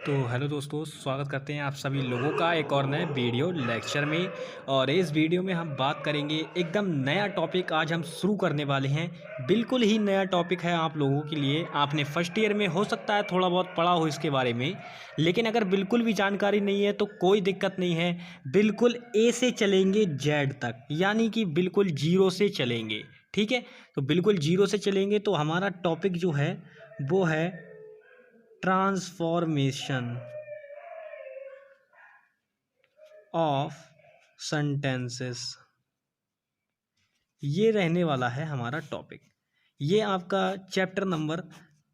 तो हेलो दोस्तों, स्वागत करते हैं आप सभी लोगों का एक और नए वीडियो लेक्चर में। और इस वीडियो में हम बात करेंगे एकदम नया टॉपिक आज हम शुरू करने वाले हैं। बिल्कुल ही नया टॉपिक है आप लोगों के लिए। आपने फर्स्ट ईयर में हो सकता है थोड़ा बहुत पढ़ा हो इसके बारे में, लेकिन अगर बिल्कुल भी जानकारी नहीं है तो कोई दिक्कत नहीं है। बिल्कुल ए से चलेंगे जेड तक, यानी कि बिल्कुल जीरो से चलेंगे। ठीक है, तो बिल्कुल जीरो से चलेंगे। तो हमारा टॉपिक जो है वो है ट्रांसफॉर्मेशन ऑफ सेंटेंसेस। ये रहने वाला है हमारा टॉपिक। ये आपका चैप्टर नंबर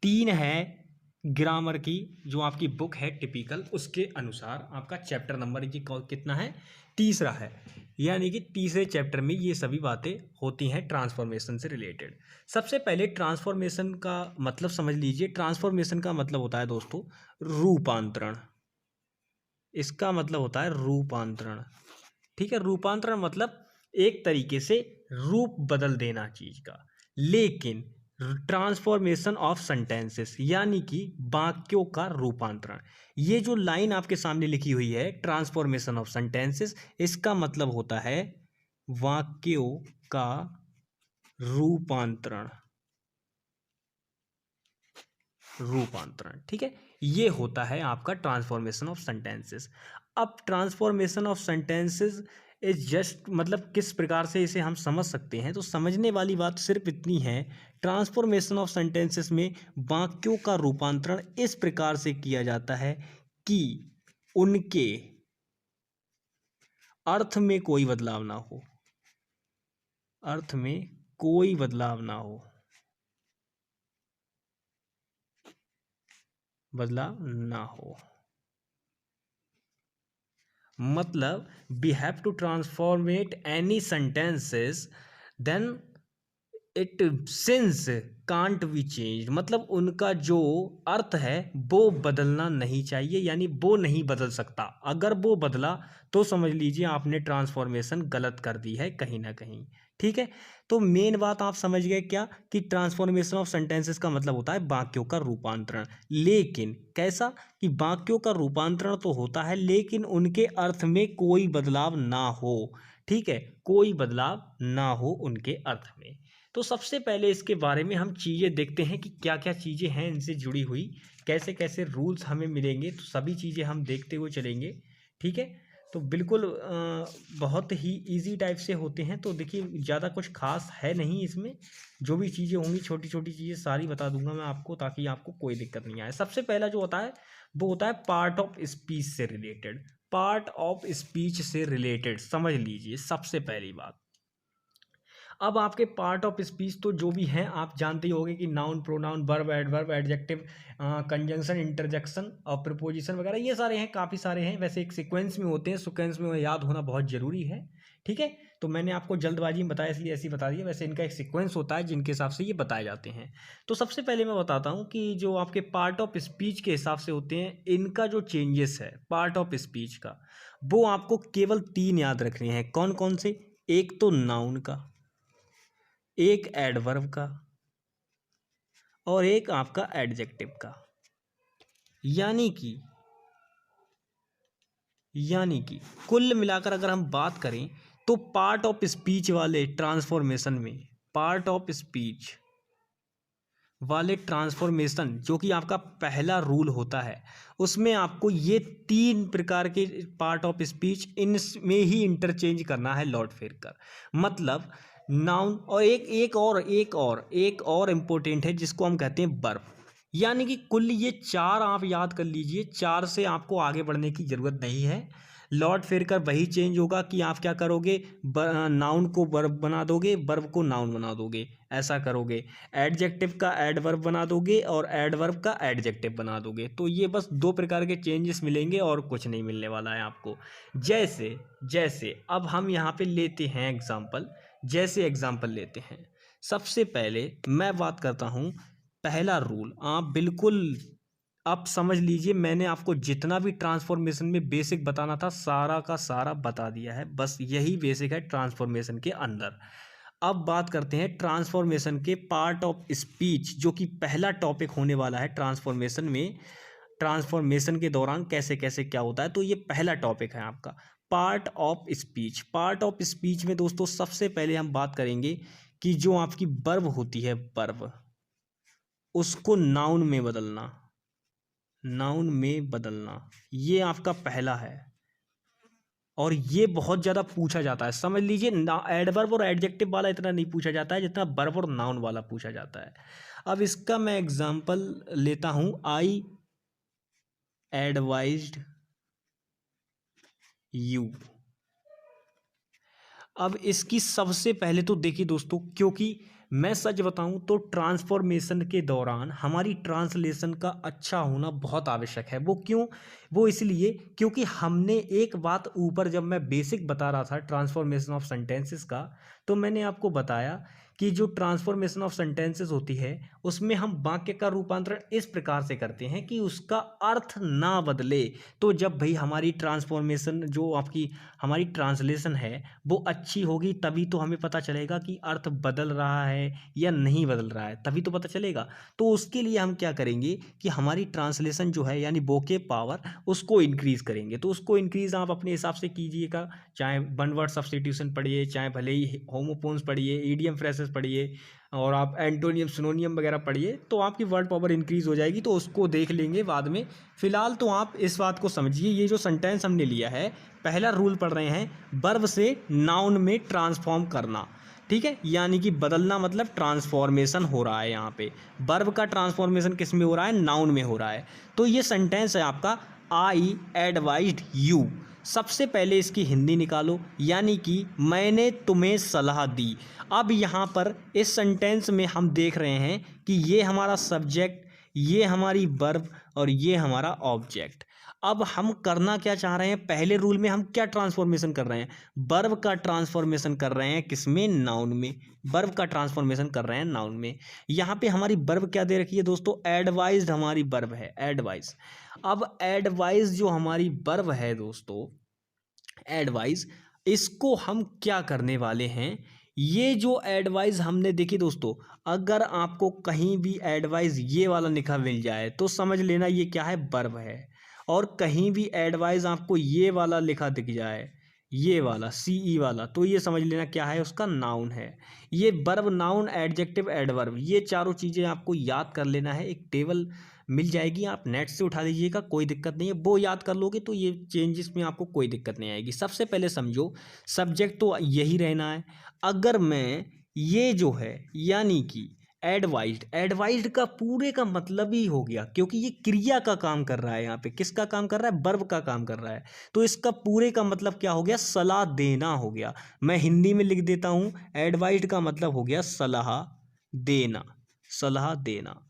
3 है ग्रामर की, जो आपकी बुक है टिपिकल, उसके अनुसार आपका चैप्टर नंबर ये कितना है, तीसरा है। यानी कि तीसरे चैप्टर में ये सभी बातें होती हैं ट्रांसफॉर्मेशन से रिलेटेड। सबसे पहले ट्रांसफॉर्मेशन का मतलब समझ लीजिए। ट्रांसफॉर्मेशन का मतलब होता है दोस्तों रूपांतरण। इसका मतलब होता है रूपांतरण। ठीक है, रूपांतरण मतलब एक तरीके से रूप बदल देना चीज का। लेकिन ट्रांसफॉर्मेशन ऑफ सेंटेंसेस यानी कि वाक्यों का रूपांतरण, ये जो लाइन आपके सामने लिखी हुई है ट्रांसफॉर्मेशन ऑफ सेंटेंसेस, इसका मतलब होता है वाक्यों का रूपांतरण। रूपांतरण, ठीक है, ये होता है आपका ट्रांसफॉर्मेशन ऑफ सेंटेंसेस। अब transformation of sentences is just मतलब किस प्रकार से इसे हम समझ सकते हैं, तो समझने वाली बात सिर्फ इतनी है। ट्रांसफॉर्मेशन ऑफ सेंटेंसेस में वाक्यों का रूपांतरण इस प्रकार से किया जाता है कि उनके अर्थ में कोई बदलाव ना हो। अर्थ में कोई बदलाव ना हो, बदलाव ना हो। मतलब we have to transformate any sentences, then it since can't be change. मतलब उनका जो अर्थ है वो बदलना नहीं चाहिए, यानी वो नहीं बदल सकता। अगर वो बदला तो समझ लीजिए आपने ट्रांसफॉर्मेशन गलत कर दी है कहीं ना कहीं। ठीक है, तो मेन बात आप समझ गए क्या, कि ट्रांसफॉर्मेशन ऑफ सेंटेंसेस का मतलब होता है वाक्यों का रूपांतरण। लेकिन कैसा, कि वाक्यों का रूपांतरण तो होता है लेकिन उनके अर्थ में कोई बदलाव ना हो। ठीक है, कोई बदलाव ना हो उनके अर्थ में। तो सबसे पहले इसके बारे में हम चीज़ें देखते हैं कि क्या क्या चीज़ें हैं इनसे जुड़ी हुई, कैसे कैसे रूल्स हमें मिलेंगे, तो सभी चीज़ें हम देखते हुए चलेंगे। ठीक है, तो बिल्कुल बहुत ही इजी टाइप से होते हैं। तो देखिए ज़्यादा कुछ खास है नहीं इसमें, जो भी चीज़ें होंगी छोटी छोटी चीज़ें सारी बता दूंगा मैं आपको, ताकि आपको कोई दिक्कत नहीं आए। सबसे पहला जो होता है वो होता है पार्ट ऑफ स्पीच से रिलेटेड। पार्ट ऑफ स्पीच से रिलेटेड समझ लीजिए सबसे पहली बात। अब आपके पार्ट ऑफ स्पीच तो जो भी हैं आप जानते ही होंगे कि noun, pronoun, verb, adverb, adjective, conjunction, interjection और प्रीपोजिशन वगैरह, ये सारे हैं, काफ़ी सारे हैं। वैसे एक सीक्वेंस में होते हैं, सीक्वेंस में याद होना बहुत ज़रूरी है। ठीक है, तो मैंने आपको जल्दबाजी में बताया इसलिए ऐसे ही बता दिया। वैसे इनका एक सीक्वेंस होता है जिनके हिसाब से ये बताए जाते हैं। तो सबसे पहले मैं बताता हूँ कि जो आपके पार्ट ऑफ स्पीच के हिसाब से होते हैं, इनका जो चेंजेस है पार्ट ऑफ स्पीच का, वो आपको केवल 3 याद रखने हैं। कौन कौन से? एक तो नाउन का, एक एडवर्ब का, और एक आपका एडजेक्टिव का। यानी कि कुल मिलाकर अगर हम बात करें तो पार्ट ऑफ स्पीच वाले ट्रांसफॉर्मेशन में, पार्ट ऑफ स्पीच वाले ट्रांसफॉर्मेशन जो कि आपका पहला रूल होता है, उसमें आपको ये 3 प्रकार के पार्ट ऑफ स्पीच इनमें ही इंटरचेंज करना है लौट फेर कर। मतलब नाउन, और एक और इम्पोर्टेंट है जिसको हम कहते हैं वर्ब। यानी कि कुल ये 4 आप याद कर लीजिए, 4 से आपको आगे बढ़ने की ज़रूरत नहीं है। लौट फिर कर वही चेंज होगा कि आप क्या करोगे, नाउन को वर्ब बना दोगे, वर्ब को नाउन बना दोगे, ऐसा करोगे। एडजेक्टिव का एडवर्ब बना दोगे और एडवर्ब का एडजेक्टिव बना दोगे। तो ये बस 2 प्रकार के चेंजेस मिलेंगे और कुछ नहीं मिलने वाला है आपको। जैसे जैसे अब हम यहाँ पे लेते हैं एग्जाम्पल, जैसे एग्जाम्पल लेते हैं। सबसे पहले मैं बात करता हूँ पहला रूल। आप बिल्कुल अब समझ लीजिए, मैंने आपको जितना भी ट्रांसफॉर्मेशन में बेसिक बताना था सारा का सारा बता दिया है। बस यही बेसिक है ट्रांसफॉर्मेशन के अंदर। अब बात करते हैं ट्रांसफॉर्मेशन के पार्ट ऑफ स्पीच, जो कि पहला टॉपिक होने वाला है ट्रांसफॉर्मेशन में। ट्रांसफॉर्मेशन के दौरान कैसे कैसे क्या होता है। तो ये पहला टॉपिक है आपका part of speech. Part of speech में दोस्तों सबसे पहले हम बात करेंगे कि जो आपकी वर्ब होती है, वर्ब, उसको नाउन में बदलना, नाउन में बदलना, ये आपका पहला है और ये बहुत ज़्यादा पूछा जाता है। समझ लीजिए एडवर्ब और एडजेक्टिव वाला इतना नहीं पूछा जाता है जितना वर्ब और नाउन वाला पूछा जाता है। अब इसका मैं एग्जांपल लेता हूं, आई एडवाइज्ड यू। अब इसकी सबसे पहले तो देखिए दोस्तों, क्योंकि मैं सच बताऊं तो ट्रांसफॉर्मेशन के दौरान हमारी ट्रांसलेशन का अच्छा होना बहुत आवश्यक है। वो क्यों? वो इसलिए क्योंकि हमने एक बात ऊपर जब मैं बेसिक बता रहा था ट्रांसफॉर्मेशन ऑफ सेंटेंसेस का, तो मैंने आपको बताया कि जो ट्रांसफॉर्मेशन ऑफ सेंटेंसेस होती है उसमें हम वाक्य का रूपांतरण इस प्रकार से करते हैं कि उसका अर्थ ना बदले। तो जब भाई हमारी ट्रांसफॉर्मेशन जो आपकी हमारी ट्रांसलेशन है वो अच्छी होगी, तभी तो हमें पता चलेगा कि अर्थ बदल रहा है या नहीं बदल रहा है, तभी तो पता चलेगा। तो उसके लिए हम क्या करेंगे कि हमारी ट्रांसलेशन जो है यानी वोकैब पावर उसको इंक्रीज करेंगे। तो उसको इंक्रीज आप अपने हिसाब से कीजिएगा, चाहे वन वर्ड सब्स्टिट्यूशन पढ़िए, चाहे भले ही होमोफोन्स पढ़िए, ईडियम फ्रेसेस पढ़िए और आप एंटोनियम सिनोनियम वगैरह पढ़िए, तो आपकी वर्ड पावर इंक्रीज हो जाएगी। तो उसको देख लेंगे बाद में। फिलहाल तो आप इस बात को समझिए, ये जो सेंटेंस हमने लिया है, पहला रूल पढ़ रहे हैं वर्ब से नाउन में ट्रांसफॉर्म करना, ठीक है, यानी कि बदलना मतलब ट्रांसफॉर्मेशन हो रहा है। यहाँ पे वर्ब का ट्रांसफॉर्मेशन किस में हो रहा है? नाउन में हो रहा है। तो ये सेंटेंस है आपका आई एडवाइज्ड यू। सबसे पहले इसकी हिंदी निकालो, यानी कि मैंने तुम्हें सलाह दी। अब यहाँ पर इस सेंटेंस में हम देख रहे हैं कि ये हमारा सब्जेक्ट, ये हमारी वर्ब और ये हमारा ऑब्जेक्ट। अब हम करना क्या चाह रहे हैं? पहले रूल में हम क्या ट्रांसफॉर्मेशन कर रहे हैं? वर्ब का ट्रांसफॉर्मेशन कर रहे हैं किसमें? नाउन में। वर्ब का ट्रांसफॉर्मेशन कर रहे हैं नाउन में। यहाँ पे हमारी वर्ब क्या दे रखी है दोस्तों? एडवाइज्ड हमारी वर्ब है, एडवाइज। अब एडवाइज जो हमारी वर्ब है दोस्तों, एडवाइज, इसको हम क्या करने वाले हैं? ये जो एडवाइस हमने देखी दोस्तों, अगर आपको कहीं भी एडवाइस ये वाला लिखा मिल जाए तो समझ लेना ये क्या है? वर्ब है। और कहीं भी एडवाइस आपको ये वाला लिखा दिख जाए, ये वाला सीई वाला, तो ये समझ लेना क्या है? उसका नाउन है। ये वर्ब, नाउन, एडजेक्टिव, एडवर्ब, ये चारों चीज़ें आपको याद कर लेना है। एक टेबल मिल जाएगी, आप नेट से उठा लीजिएगा, कोई दिक्कत नहीं है। वो याद कर लोगे तो ये चेंजेस में आपको कोई दिक्कत नहीं आएगी। सबसे पहले समझो, सब्जेक्ट तो यही रहना है। अगर मैं ये जो है यानी कि एडवाइज्ड, एडवाइज्ड का पूरे का मतलब ही हो गया, क्योंकि ये क्रिया का काम कर रहा है। यहाँ पे किसका काम कर रहा है? वर्ब का काम कर रहा है। तो इसका पूरे का मतलब क्या हो गया? सलाह देना हो गया। मैं हिंदी में लिख देता हूँ, एडवाइज्ड का मतलब हो गया सलाह देना, सलाह देना।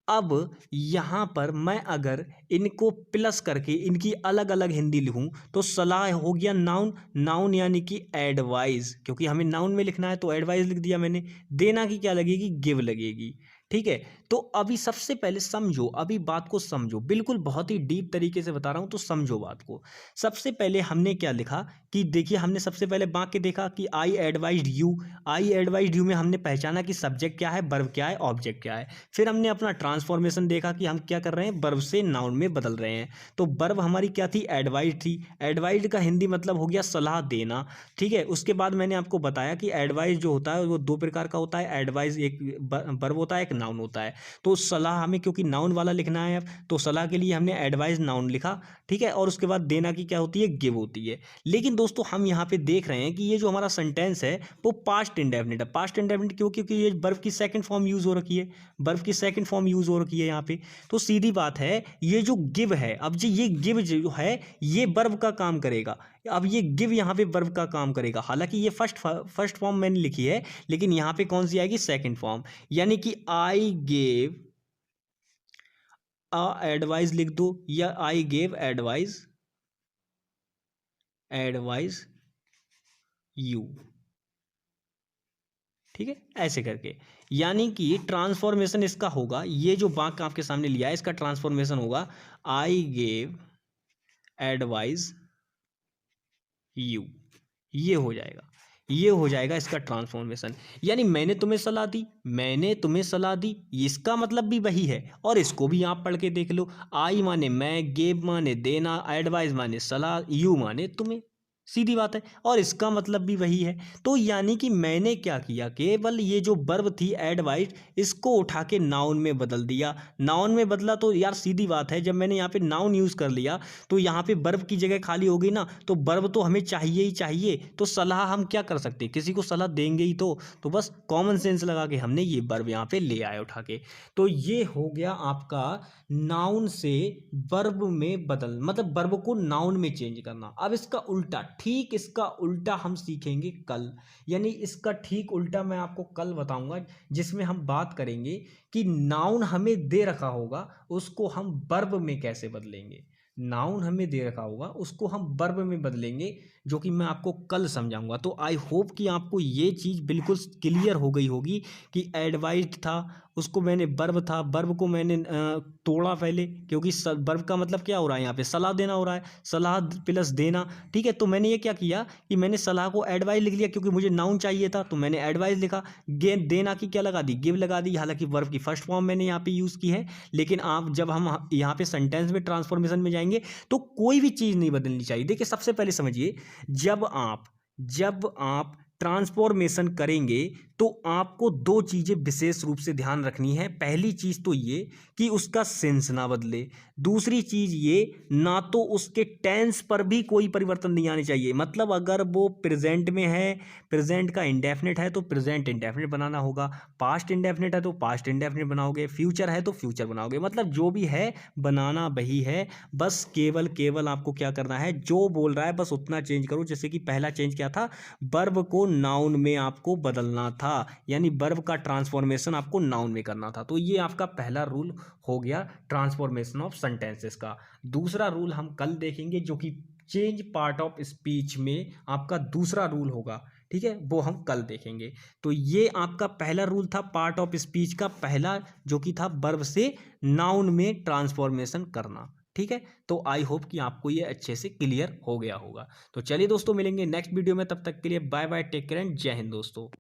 अब यहाँ पर मैं अगर इनको प्लस करके इनकी अलग अलग हिंदी लिखूं तो सलाह हो गया नाउन, नाउन यानी कि एडवाइस, क्योंकि हमें नाउन में लिखना है तो एडवाइस लिख दिया मैंने। देना की क्या लगेगी? गिव लगेगी, ठीक है। तो अभी सबसे पहले समझो, अभी बात को समझो, बिल्कुल बहुत ही डीप तरीके से बता रहा हूं तो समझो बात को। सबसे पहले हमने क्या लिखा कि देखिए, हमने सबसे पहले वाक्य देखा कि I advised you. I advised you में हमने पहचाना कि सब्जेक्ट क्या है, वर्ब क्या है, ऑब्जेक्ट क्या है। फिर हमने अपना ट्रांसफॉर्मेशन देखा कि हम क्या कर रहे हैं? वर्ब से नाउन में बदल रहे हैं। तो वर्ब हमारी क्या थी? एडवाइज्ड थी। एडवाइज्ड का हिंदी मतलब हो गया सलाह देना, ठीक है। उसके बाद मैंने आपको बताया कि एडवाइस जो होता है वो दो प्रकार का होता है। एडवाइस एक वर्ब होता है, एक नाउन होता है। तो सलाह हमें क्योंकि नाउन वाला लिखना है अब, तो सलाह के लिए हमने एडवाइस नाउन लिखा, ठीक है। और उसके बाद देना की क्या होती है? गिव होती है। लेकिन दोस्तों हम यहाँ पे देख रहे हैं कि ये जो हमारा सेंटेंस है वो पास्ट इंडेफिनिट है। पास्ट इंडेफिनिट क्यों? क्योंकि ये वर्ब की सेकंड फॉर्म यूज हो रखी है, वर्ब की सेकंड फॉर्म यूज हो रखी है यहाँ पे। तो सीधी बात है, ये जो गिव है, अब जी ये गिव जो है ये वर्ब का काम करेगा। अब ये गिव यहाँ पे वर्ब का काम करेगा। हालांकि ये फर्स्ट फॉर्म मैंने लिखी है, लेकिन यहाँ पे कौन सी आएगी? Second form. यानी कि आई गेव एडवाइस लिख दो, या आई गेव एडवाइस यू, ठीक है, ऐसे करके। यानी कि ट्रांसफॉर्मेशन इसका होगा, ये जो वाक्य आपके सामने लिया है इसका ट्रांसफॉर्मेशन होगा आई गेव एडवाइस यू, ये हो जाएगा। ये हो जाएगा इसका ट्रांसफॉर्मेशन। यानी मैंने तुम्हें सलाह दी, इसका मतलब भी वही है। और इसको भी आप पढ़ के देख लो, आई माने मैं, गेव माने देना, एडवाइस माने सलाह, यू माने तुम्हें, सीधी बात है। और इसका मतलब भी वही है। तो यानी कि मैंने क्या किया, केवल ये जो वर्ब थी एडवाइस, इसको उठा के नाउन में बदल दिया। नाउन में बदला तो यार सीधी बात है, जब मैंने यहाँ पे नाउन यूज़ कर लिया तो यहाँ पे वर्ब की जगह खाली हो गई ना, तो वर्ब तो हमें चाहिए ही चाहिए। तो सलाह हम क्या कर सकते हैं, किसी को सलाह देंगे ही तो बस कॉमन सेंस लगा के हमने ये वर्ब यहाँ पे ले आए उठा के। तो ये हो गया आपका नाउन से वर्ब में बदल, मतलब वर्ब को नाउन में चेंज करना। अब इसका उल्टा, ठीक इसका उल्टा हम सीखेंगे कल। यानी इसका ठीक उल्टा मैं आपको कल बताऊंगा, जिसमें हम बात करेंगे कि नाउन हमें दे रखा होगा उसको हम वर्ब में कैसे बदलेंगे। नाउन हमें दे रखा होगा उसको हम वर्ब में बदलेंगे, जो कि मैं आपको कल समझाऊंगा। तो आई होप कि आपको ये चीज़ बिल्कुल क्लियर हो गई होगी कि एडवाइस्ड था, उसको मैंने वर्ब था, वर्ब को मैंने तोड़ा पहले, क्योंकि वर्ब का मतलब क्या हो रहा है यहाँ पे, सलाह देना हो रहा है, सलाह प्लस देना। ठीक है, तो मैंने ये क्या किया कि मैंने सलाह को एडवाइस लिख लिया, क्योंकि मुझे नाउन चाहिए था तो मैंने एडवाइस लिखा। देना की क्या लगा दी, गिव लगा दी। हालांकि वर्ब की फर्स्ट फॉर्म मैंने यहाँ पे यूज़ की है, लेकिन आप जब हम यहाँ पे सेंटेंस में ट्रांसफॉर्मेशन में जाएंगे तो कोई भी चीज़ नहीं बदलनी चाहिए। देखिए सबसे पहले समझिए, जब आप ट्रांसफॉर्मेशन करेंगे तो आपको दो चीज़ें विशेष रूप से ध्यान रखनी है। पहली चीज़ तो ये कि उसका सेंस ना बदले, दूसरी चीज़ ये ना तो उसके टेंस पर भी कोई परिवर्तन नहीं आने चाहिए। मतलब अगर वो प्रेजेंट में है, प्रेजेंट का इंडेफिनिट है तो प्रेजेंट इंडेफिनिट बनाना होगा, पास्ट इंडेफिनिट है तो पास्ट इंडेफिनिट बनाओगे, फ्यूचर है तो फ्यूचर बनाओगे, मतलब जो भी है बनाना वही है। बस केवल आपको क्या करना है, जो बोल रहा है बस उतना चेंज करो। जैसे कि पहला चेंज क्या था, वर्ब को नाउन में आपको बदलना था, यानी वर्ब का ट्रांसफॉर्मेशन आपको नाउन में करना था। तो ये आपका पहला रूल हो गया ट्रांसफॉर्मेशन ऑफ सेंटेंसेस का। दूसरा रूल हम कल देखेंगे, जो कि चेंज पार्ट ऑफ स्पीच में आपका दूसरा रूल होगा। ठीक है, वो हम कल देखेंगे। तो ये आपका पहला रूल था पार्ट ऑफ स्पीच का पहला, जो कि था वर्ब से नाउन में ट्रांसफॉर्मेशन करना। ठीक है, तो आई होप कि आपको ये अच्छे से क्लियर हो गया होगा। तो चलिए दोस्तों, मिलेंगे नेक्स्ट वीडियो में, तब तक के लिए bye bye, take care and जय हिंद दोस्तों।